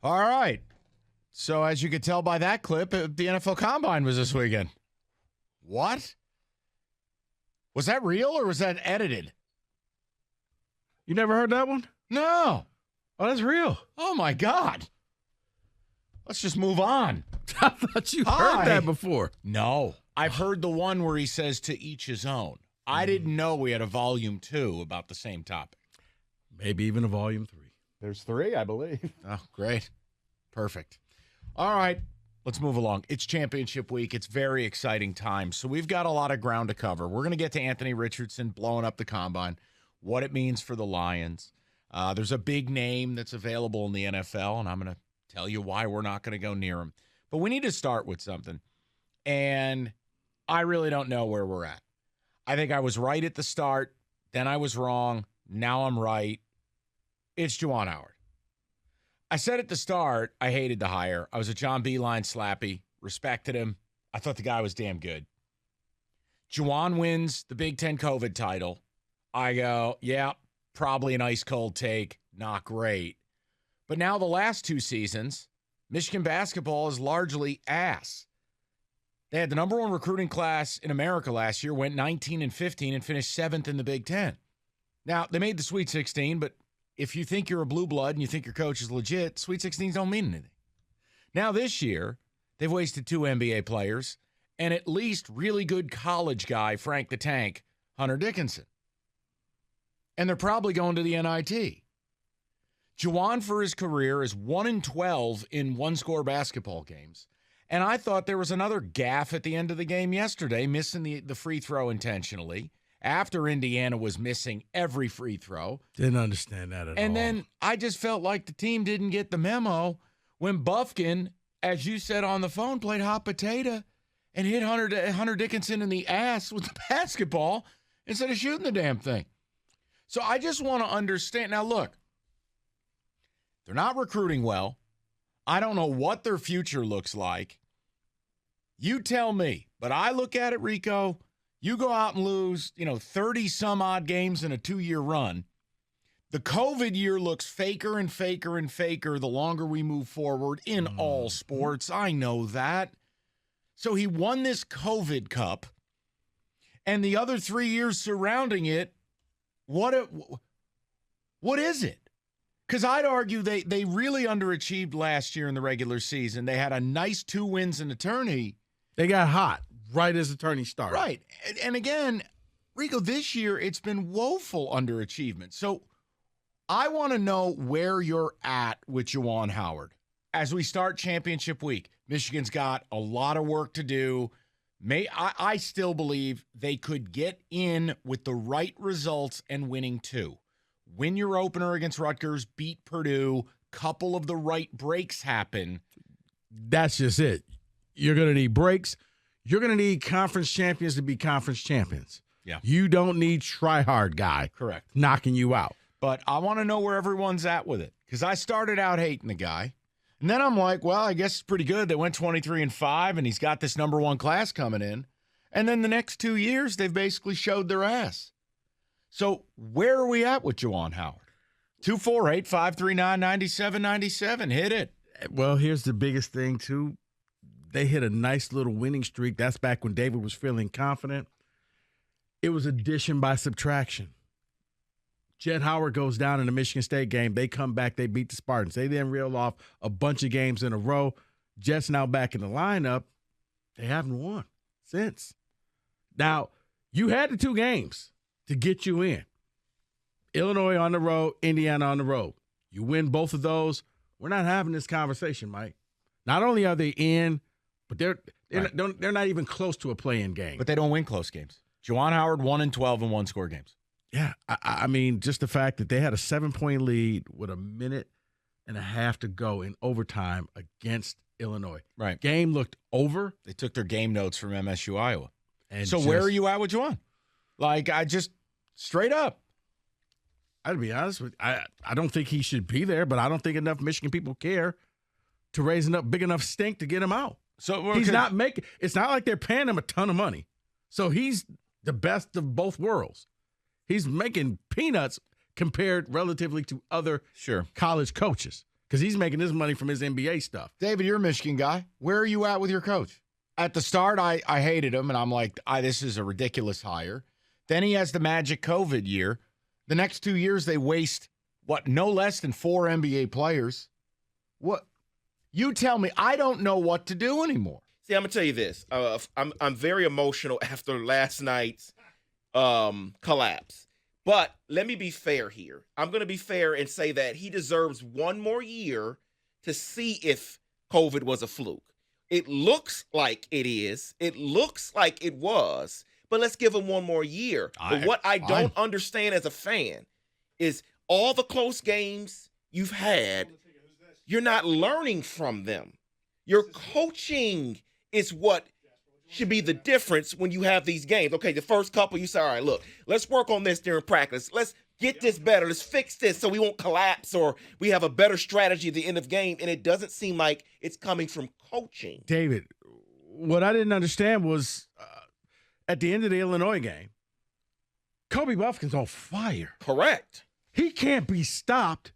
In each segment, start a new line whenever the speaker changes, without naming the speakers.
All right. So as you could tell by that clip, the NFL Combine was this weekend. What? Was that real or was that edited?
You never heard that one?
No.
Oh, that's real.
Oh, my God. Let's just move on.
I thought you heard that before.
No. I've heard the one where he says to each his own. I didn't know we had a volume 2 about the same topic.
Maybe even a volume 3.
There's 3, I believe.
Oh, great. Perfect. All right. Let's move along. It's championship week. It's very exciting time. So we've got a lot of ground to cover. We're going to get to Anthony Richardson blowing up the combine, what it means for the Lions. There's a big name that's available in the NFL, and I'm going to tell you why we're not going to go near him. But we need to start with something. And I really don't know where we're at. I think I was right at the start. Then I was wrong. Now I'm right. It's Juwan Howard. I said at the start I hated the hire. I was a John Beeline slappy. Respected him. I thought the guy was damn good. Juwan wins the Big Ten COVID title. I go, yeah, probably an ice cold take. Not great. But now the last 2 seasons, Michigan basketball is largely ass. They had the number 1 recruiting class in America last year, went 19-15, and finished 7th in the Big Ten. Now, they made the Sweet 16, but if you think you're a blue blood and you think your coach is legit, Sweet 16s don't mean anything. Now, this year, they've wasted 2 NBA players and at least really good college guy, Frank the Tank, Hunter Dickinson. And they're probably going to the NIT. Juwan, for his career, is 1-12 in one-score basketball games. And I thought there was another gaffe at the end of the game yesterday, missing the free throw intentionally, after Indiana was missing every free throw.
Didn't understand that at all.
And then I just felt like the team didn't get the memo when Bufkin, as you said on the phone, played hot potato and hit Hunter Dickinson in the ass with the basketball instead of shooting the damn thing. So I just want to understand. Now, look, they're not recruiting well. I don't know what their future looks like. You tell me. But I look at it, Rico, you go out and lose, 30-some-odd games in a 2-year run. The COVID year looks faker and faker and faker the longer we move forward in all sports. I know that. So he won this COVID Cup, and the other 3 years surrounding it, what is it? Because I'd argue they really underachieved last year in the regular season. They had a nice 2 wins in the tourney.
They got hot right as the tourney started.
Right. And again, Rico, this year it's been woeful underachievement. So I want to know where you're at with Juwan Howard. As we start championship week, Michigan's got a lot of work to do. I still believe they could get in with the right results and winning 2. Win your opener against Rutgers, beat Purdue, couple of the right breaks happen.
That's just it. You're going to need breaks. You're going to need conference champions to be conference champions.
Yeah.
You don't need try-hard guy
Correct.
knocking you out.
But I want to know where everyone's at with it because I started out hating the guy. And then I'm like, well, I guess it's pretty good. They went 23-5, and he's got this number 1 class coming in. And then the next 2 years, they've basically showed their ass. So where are we at with Juwan Howard? 248-539-9797. Hit it.
Well, here's the biggest thing, too. They hit a nice little winning streak. That's back when David was feeling confident. It was addition by subtraction. Jett Howard goes down in the Michigan State game. They come back. They beat the Spartans. They then reel off a bunch of games in a row. Jett's now back in the lineup. They haven't won since. Now, you had the 2 games to get you in. Illinois on the road, Indiana on the road. You win both of those, we're not having this conversation, Mike. Not only are they in, but they're not even close to a play-in game.
But they don't win close games. Juwan Howard 1-12 in one-score games.
Yeah, I mean, just the fact that they had a 7-point lead with a minute and a half to go in overtime against Illinois.
Right.
Game looked over.
They took their game notes from MSU Iowa.
And
so where are you at with Juwan? Like, I just straight up.
I'd be honest with you. I don't think he should be there, but I don't think enough Michigan people care to raise enough big enough stink to get him out.
So
he's not making. It's not like they're paying him a ton of money. So he's the best of both worlds. He's making peanuts compared relatively to other college coaches. because he's making his money from his NBA stuff.
David, you're a Michigan guy. Where are you at with your coach? At the start, I hated him, and I'm like, this is a ridiculous hire. Then he has the magic COVID year. The next 2 years, they waste, no less than 4 NBA players. What? You tell me. I don't know what to do anymore.
See, I'm going to tell you this. I'm very emotional after last night's collapse. But let me be fair here. I'm going to be fair and say that he deserves one more year to see if COVID was a fluke. It looks like it is. It looks like it was. But let's give him one more year. But what I don't understand as a fan is all the close games you've had, you're not learning from them. Your coaching is what should be the difference when you have these games. Okay, the first couple, you say, all right, look, let's work on this during practice. Let's get this better. Let's fix this so we won't collapse or we have a better strategy at the end of game. And it doesn't seem like it's coming from coaching.
David, what I didn't understand was at the end of the Illinois game, Kobe Buffkin's on fire.
Correct.
He can't be stopped.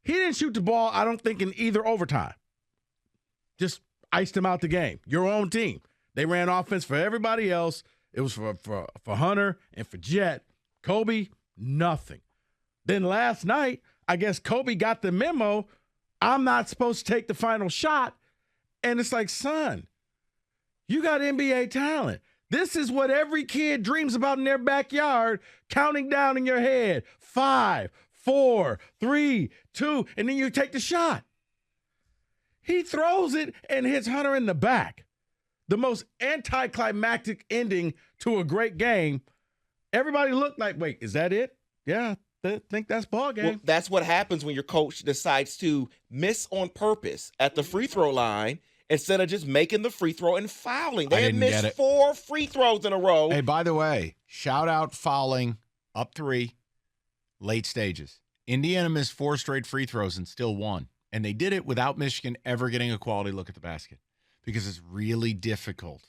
He didn't shoot the ball, I don't think, in either overtime. Just iced him out the game. Your own team. They ran offense for everybody else. It was for Hunter and for Jet. Kobe, nothing. Then last night, I guess Kobe got the memo, I'm not supposed to take the final shot. And it's like, son, you got NBA talent. This is what every kid dreams about in their backyard, counting down in your head. 5, 4, 3, 2, and then you take the shot. He throws it and hits Hunter in the back. The most anticlimactic ending to a great game. Everybody looked like, wait, is that it? Yeah, I think that's ball game.
Well, that's what happens when your coach decides to miss on purpose at the free throw line instead of just making the free throw and fouling. They had missed 4 free throws in a row.
Hey, by the way, shout out fouling up 3, late stages. Indiana missed 4 straight free throws and still won. And they did it without Michigan ever getting a quality look at the basket because it's really difficult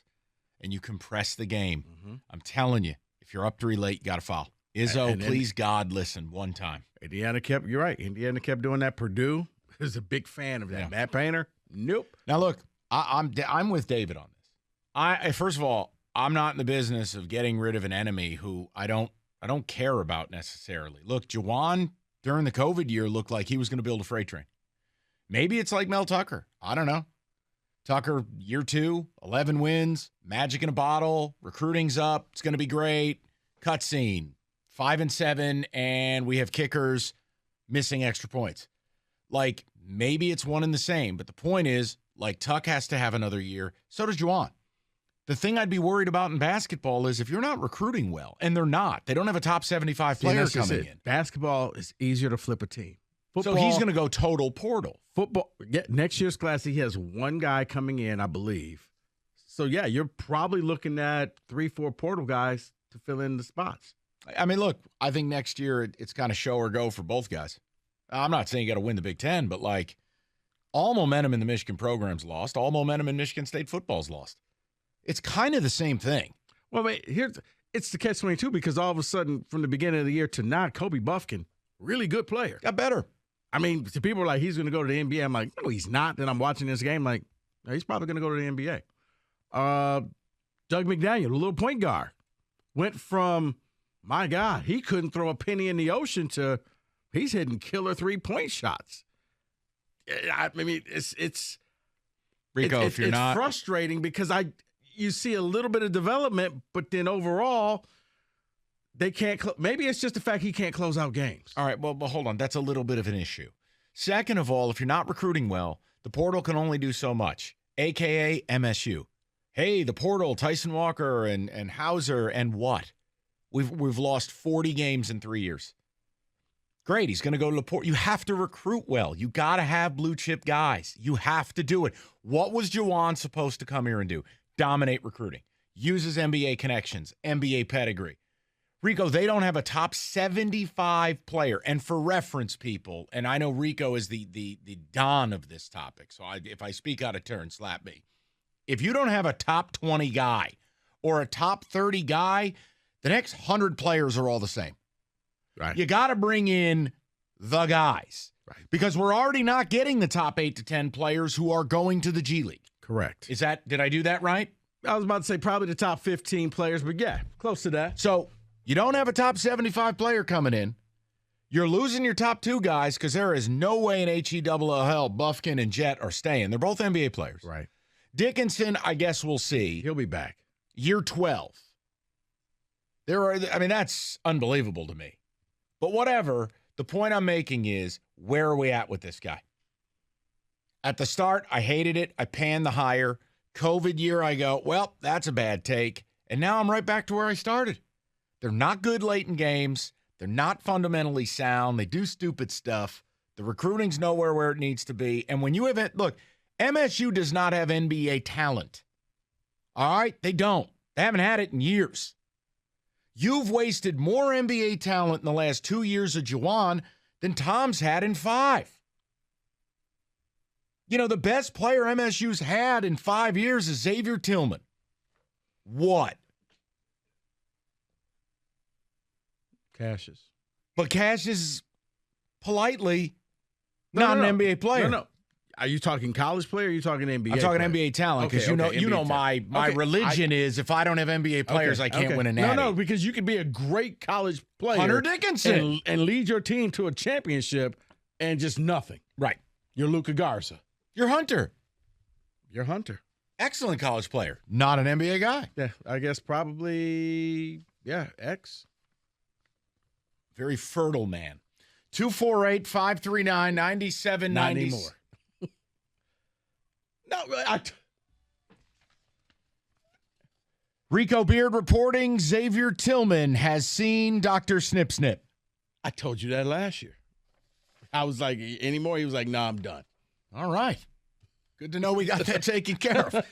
and you compress the game. Mm-hmm. I'm telling you, if you're up 3 late, you got to foul. Izzo, please, God, listen one time.
You're right. Indiana kept doing that. Purdue is a big fan of that. Yeah. Matt Painter, nope.
Now, look, I'm with David on this. First of all, I'm not in the business of getting rid of an enemy who I don't care about necessarily. Look, Juwan during the COVID year looked like he was going to build a freight train. Maybe it's like Mel Tucker. I don't know. Tucker, year 2, 11 wins, magic in a bottle, recruiting's up, it's going to be great. Cutscene, 5-7, and we have kickers missing extra points. Like, maybe it's one and the same, but the point is, like, Tuck has to have another year. So does Juwan. The thing I'd be worried about in basketball is if you're not recruiting well, and they're not, they don't have a top 75 player coming in.
Basketball is easier to flip a team. Football,
so he's going to go total portal.
Football. Yeah, next year's class, he has 1 guy coming in, I believe. So, yeah, you're probably looking at 3-4 portal guys to fill in the spots.
I mean, look, I think next year it's kind of show or go for both guys. I'm not saying you got to win the Big Ten, but, like, all momentum in the Michigan program's lost. All momentum in Michigan State football's lost. It's kind of the same thing.
Well, wait, it's the catch-22 because all of a sudden, from the beginning of the year to now, Kobe Buffkin, really good player.
Got better.
I mean, people are like, he's going to go to the NBA. I'm like, no, he's not. Then I'm watching this game like, no, he's probably going to go to the NBA. Doug McDaniel, the little point guard, went from, my God, he couldn't throw a penny in the ocean to he's hitting killer 3-point shots. I mean, it's
Rico, if you're not
frustrating because you see a little bit of development, but then overall they can't. Maybe it's just the fact he can't close out games.
All right, well, hold on. That's a little bit of an issue. Second of all, if you're not recruiting well, the portal can only do so much, a.k.a. MSU. Hey, the portal, Tyson Walker and Hauser and what? We've lost 40 games in 3 years. Great, he's going to go to the portal. You have to recruit well. You got to have blue-chip guys. You have to do it. What was Juwan supposed to come here and do? Dominate recruiting. Use his NBA connections, NBA pedigree. Rico, they don't have a top 75 player. And for reference, people, and I know Rico is the don of this topic, so if I speak out of turn, slap me. If you don't have a top 20 guy or a top 30 guy, the next 100 players are all the same.
Right.
You got to bring in the guys.
Right.
Because we're already not getting the top 8 to 10 players who are going to the G League.
Correct.
Did I do that right?
I was about to say probably the top 15 players, but yeah, close to that.
So you don't have a top 75 player coming in. You're losing your top 2 guys because there is no way in HELL Buffkin and Jet are staying. They're both NBA players.
Right.
Dickinson, I guess we'll see.
He'll be back.
Year 12. That's unbelievable to me. But whatever, the point I'm making is, where are we at with this guy? At the start, I hated it. I panned the hire. COVID year, I go, well, that's a bad take. And now I'm right back to where I started. They're not good late in games. They're not fundamentally sound. They do stupid stuff. The recruiting's nowhere where it needs to be. And when you have it, look, MSU does not have NBA talent. All right? They don't. They haven't had it in years. You've wasted more NBA talent in the last 2 years of Juwan than Tom's had in 5. You know, the best player MSU's had in 5 years is Xavier Tillman. What?
Cassius.
But Cassius is politely not an NBA player.
No. Are you talking college player or are you talking NBA
I'm talking
player?
NBA talent because you know my religion is if I don't have NBA players, I can't win a natty.
No, because you could be a great college player.
Hunter Dickinson.
And lead your team to a championship and just nothing.
Right.
You're Luka Garza.
You're Hunter.
You're Hunter.
Excellent college player. Not an NBA guy.
Yeah, I guess probably, X.
Very fertile man. 248-539-9790.
Not anymore. No,
Rico Beard reporting Xavier Tillman has seen Dr. Snip Snip.
I told you that last year. I was like, anymore? He was like, no, I'm done.
All right. Good to know we got that taken care of.